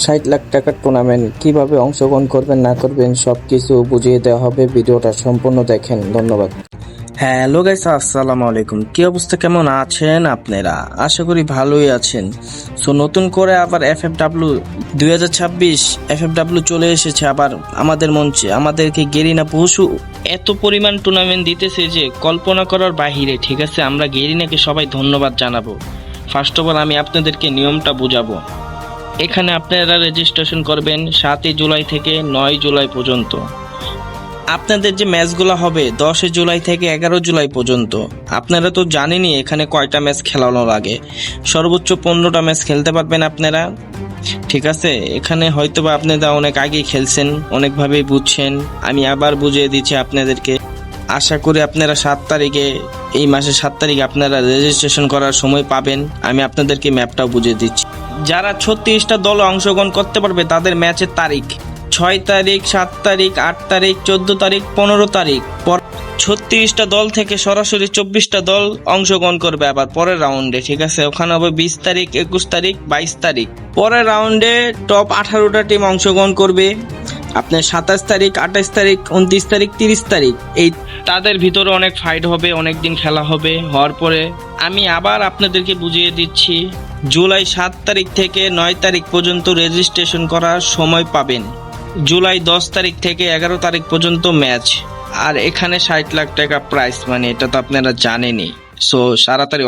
60 লাখ টাকার টুর্নামেন্ট কিভাবে অংশগ্রহণ করবেন না করবেন সবকিছু বুঝিয়ে দেওয়া হবে। ভিডিওটা সম্পূর্ণ দেখেন। ধন্যবাদ। হ্যালো গাইস, আসসালামু আলাইকুম। কি অবস্থা, কেমন আছেন আপনারা? আশা করি ভালোই আছেন। সো নতুন করে আবার এফএফডব্লিউ 2026 এফএফডব্লিউ চলে এসেছে আবার আমাদের মঞ্চে। আমাদেরকে গেরিনা পশু এত পরিমাণ টুর্নামেন্ট দিতেছে যে কল্পনা করার বাহিরে। ঠিক আছে, আমরা গেরিনাকে সবাই ধন্যবাদ জানাবো। ফার্স্ট অফ অল আমি আপনাদেরকে নিয়মটা বুঝাবো। এখানে আপনারা রেজিস্ট্রেশন করবেন 7 জুলাই থেকে 9 জুলাই পর্যন্ত। আপনাদের যে ম্যাচগুলো হবে 10 জুলাই থেকে 11 জুলাই পর্যন্ত। আপনারা তো জানেনই এখানে কয়টা ম্যাচ খেলানো লাগে। সর্বোচ্চ 15টা ম্যাচ খেলতে পারবেন আপনারা। ঠিক আছে, এখানে হয়তোবা আপনারা অনেক আগেই খেলছেন, অনেকভাবেই বুঝছেন। আমি আবার বুঝিয়ে দিচ্ছি আপনাদেরকে। আশা করি আপনারা 7 তারিখে, এই মাসের 7 তারিখে আপনারা রেজিস্ট্রেশন করার সময় পাবেন। আমি আপনাদেরকে ম্যাপটাও বুঝিয়ে দিচ্ছি। যারা 36টা দলে অংশগ্রহণ করতে পারবে তাদের ম্যাচের তারিখ 6 তারিখ, 7 তারিখ, 8 তারিখ, 14 তারিখ, 15 তারিখ। 36টা দল থেকে সরাসরি 24টা দল অংশগ্রহণ করবে আবার পরের রাউন্ডে। ঠিক আছে, ওখানে হবে 20 তারিখ, 21 তারিখ, 22 তারিখ। পরের রাউন্ডে টপ 18টা টিম অংশগ্রহণ করবে। আপনার 27 তারিখ, 28 তারিখ, 29 তারিখ, 30 তারিখ। এই তাদের ভিতরে অনেক ফাইট হবে, অনেক দিন খেলা হবে। হওয়ার পরে আমি আবার আপনাদেরকে বুঝিয়ে দিচ্ছি, জুলাই 7 তারিখ থেকে 9 তারিখ পর্যন্ত রেজিস্ট্রেশন করার সময় পাবেন। জুলাই 10 তারিখ থেকে 11 তারিখ পর্যন্ত ম্যাচ। আর এখানে 60 লাখ টাকা প্রাইস, মানে এটা তো আপনারা জানেনই। সো তাড়াতাড়ি